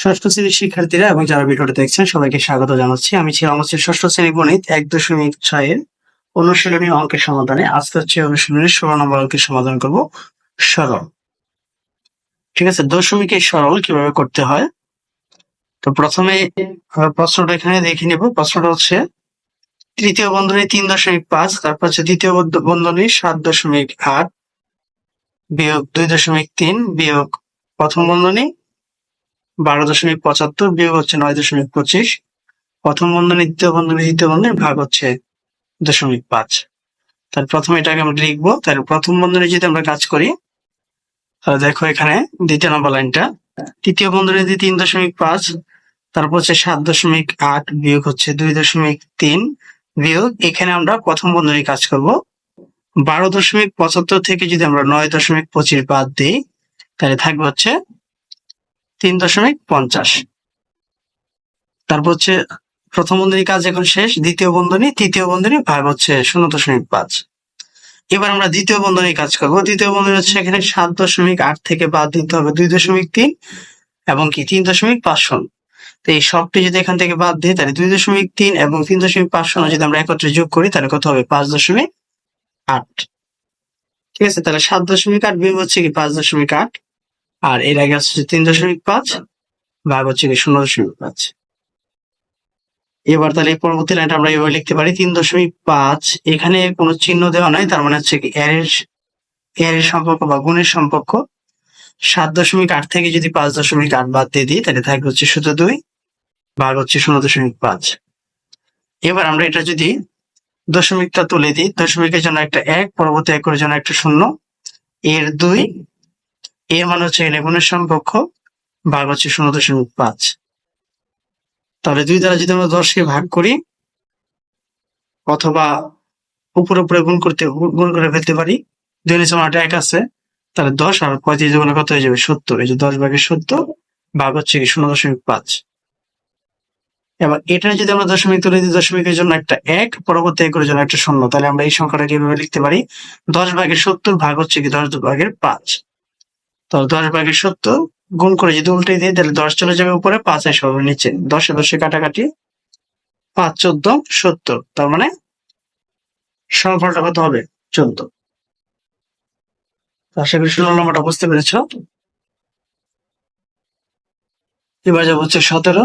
ষষ্ঠ শ্রেণীর শিক্ষার্থীরা এবং যারা ভিডিওটা দেখছেন সবাইকে স্বাগত জানাচ্ছি। আমি ছিলাম ষষ্ঠ শ্রেণী গণিত 1.6 এর অনুশীলনী অঙ্কের সমাধানে। আজকে হচ্ছে অনুশীলনের 16 নম্বর অঙ্কের সমাধান করব, সরল। ঠিক আছে, দশমিকের সরল কিভাবে করতে হয়। তো প্রথমে প্রশ্নটা এখানে দেখে নেব। প্রশ্নটা হচ্ছে তৃতীয় বন্ধনী 3.5, তারপর হচ্ছে দ্বিতীয় বন্ধনী 7.8 বিয়োগ 2.3 বিয়োগ প্রথম বন্ধনী 12.75 বিয়োগ হচ্ছে 9.25, প্রথম বন্ধনী দ্বিতীয় বন্ধনী ভাগ হচ্ছে 0.5। তাহলে প্রথমে এটাকে আমরা লিখবো। তাহলে প্রথম বন্ধনী যদি আমরা কাজ করি, তাহলে দেখো এখানে দ্বিতীয় নম্বর লাইনটা, তৃতীয় বন্ধনী 3.5, তারপর হচ্ছে 7.8 বিয়োগ হচ্ছে 2.3 বিয়োগ, এখানে আমরা প্রথম বন্ধনী কাজ করব। 12.75 থেকে যদি আমরা 9.25 বাদ দিই, তাহলে থাকবে হচ্ছে 3.50। তারপর হচ্ছে প্রথম বন্ধনী কাজ এখন শেষ, দ্বিতীয় বন্ধনী তৃতীয় বন্ধনী ভাগ হচ্ছে 0.5। এবার আমরা দ্বিতীয় বন্ধনী কাজ করব। দ্বিতীয় বন্ধনী হচ্ছে এখানে 7.8 থেকে বাদ দিতে হবে 2.3 এবং কি 3.5। তো এই সবটি যদি এখান থেকে বাদ দিই, তাহলে 2.3 এবং 3.5 যদি আমরা একত্রে যোগ করি, তাহলে কত হবে? 5.8। ঠিক আছে, তাহলে 7.8 বিয়োগ হচ্ছে কি 5.8, আর এর আগে হচ্ছে 3.5 ভাগ হচ্ছে কি 0.5। এবার তাহলে পরবর্তী লাইনটা আমরা এভাবে লিখতে পারি, 3.5, এখানে কোনো চিহ্ন দেওয়া নাই, তার মানে হচ্ছে কি এর সম্পর্ক বা গুণের সম্পর্ক। 7.8 থেকে যদি 5.8 বাদ দিয়ে দিই, তাহলে থাকবে হচ্ছে শুধু 2 ভাগ হচ্ছে 0.5। এবার আমরা এটা যদি দশমিকটা তুলে দিই, দশমিকের জন্য একটা 1, পরবর্তী একের জন্য একটা 0, এর 2, এর মানে হচ্ছে এখানে গুণের সম্পর্ক, ভাগ হচ্ছে 0.5। তাহলে 2 দ্বারা যদি আমরা 10কে ভাগ করি, অথবা উপরে উপরে গুণ করে ফেলতে পারি। 2 নিচে 1 আছে, তাহলে 10 আর 35 গুণে কত হয়ে যাবে? 70। এই যে 10/70 ভাগ হচ্ছে 0.5। এবার এটা যদি আমরা দশমিক তুলে দিই, দশমিকের জন্য একটা 1, পরবর্তী একের জন্য একটা 0, তাহলে আমরা এই সংখ্যাটা কিভাবে লিখতে পারি? 10/70 ভাগ হচ্ছে কি 10/5। তাহলে 10/70 গুণ করে যদি উল্টে দিই, তাহলে 10 চলে যাবে উপরে, 5 আসবে নিচে, 10 10 কাটাকাটি, 5 14 70। তার মানে সমফলটা কত হবে? 14। আশা করি 16 নম্বরটা বুঝতে পেরেছ। এবার যাবো হচ্ছে 17।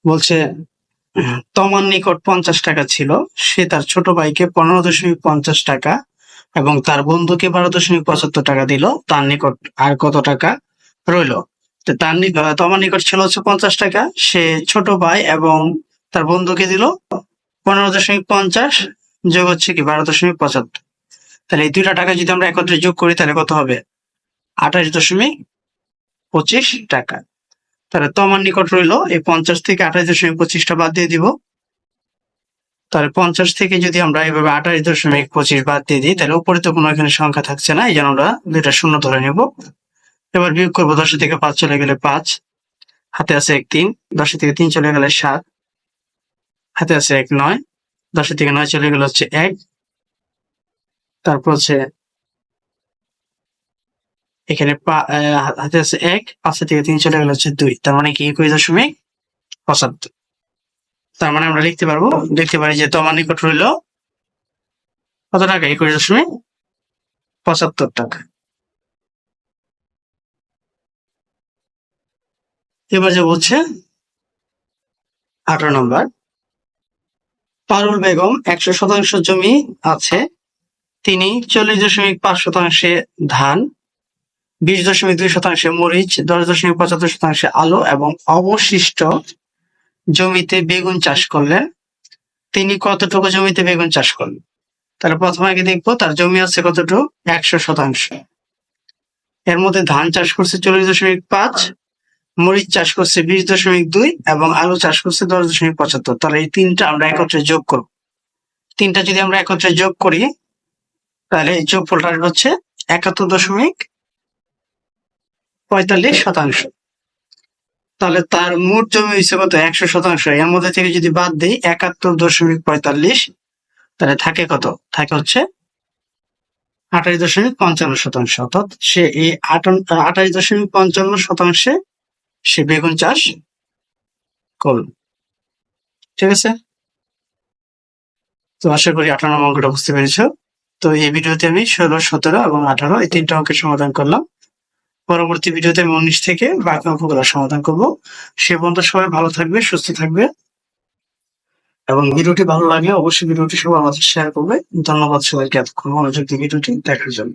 বলছে তমার নিকট 50 টাকা ছিল, সে তার ছোট ভাইকে 15.50 টাকা এবং তার বন্ধুকে 12.75 টাকা দিল। তার নিকট আর কত টাকা রইল? তমার নিকট ছিল হচ্ছে 50 টাকা, সে ছোট ভাই এবং তার বন্ধুকে দিল 15.50 যোগ হচ্ছে কি 12.75। তাহলে এই দুইটা টাকা যদি আমরা একত্রে যোগ করি, তাহলে কত হবে? 28.25 টাকা। তাহলে তমার নিকট রইল এই 50 থেকে 28.25টা বাদ দিয়ে দিব। তাহলে 50 থেকে যদি আমরা এইভাবে 28.25 বাদ দিয়ে দিই, তাহলে উপরে তো কোনো এখানে সংখ্যা থাকছে না, এই জন্য আমরা দুইটা শূন্য ধরে নেব। এবার বিয়োগ করবো, 10 থেকে 5 চলে গেলে 5, হাতে আছে 1 3, 10 থেকে 3 চলে গেলে 7, হাতে আছে 1 9, 10 থেকে 9 চলে গেলে হচ্ছে 1, তারপর হচ্ছে এখানে হাতে আছে 1, 5 থেকে 3 চলে গেলে হচ্ছে 2, তার মানে কি 21.75। তার মানে আমরা লিখতে পারি যে তোমার নিকট রইল কত টাকা? 21.75 টাকা। এবার যে বলছে 18 নম্বর, পারুল বেগম 100% জমি আছে, তিনি 40.5% ধান, 20.2% মরিচ, 10.75% আলু এবং অবশিষ্ট জমিতে বেগুন চাষ করলেন। তিনি কতটুকু জমিতে বেগুন চাষ করলেন? তাহলে প্রথমে আগে দেখবো তার জমি আছে কতটুকু? 100%। এর মধ্যে ধান চাষ করছে 40.5, মরিচ চাষ করছে 20.2 এবং আলু চাষ করছে 10.75। তাহলে এই তিনটা আমরা একত্রে যোগ করব। তিনটা যদি আমরা একত্রে যোগ করি, তাহলে এই যোগফলটা হচ্ছে 71.45%। তাহলে তার মোট জমি হয়েছে কত? 100%। এর মধ্যে থেকে যদি বাদ দিই 71.45, তাহলে থাকে কত? থাকে হচ্ছে 28.55%, অর্থাৎ সে এই 28.55% সে বেগুন চাষ করল। ঠিক আছে? তো আশা করি 18 নম্বর অঙ্কটা বুঝতে পেরেছ। তো এই ভিডিওতে আমি 16, 17 এবং 18 এই 3টা অঙ্কের সমাধান করলাম। পরবর্তী ভিডিওতে আমি 19 থেকে বাকি অঙ্কগুলো সমাধান করব। সে পর্যন্ত সবাই ভালো থাকবে, সুস্থ থাকবে এবং ভিডিওটি ভালো লাগলে অবশ্যই ভিডিওটি সবার মাঝে শেয়ার করবে। ধন্যবাদ সবাইকে এতক্ষণ মনোযোগ দিয়ে ভিডিওটি দেখার জন্য।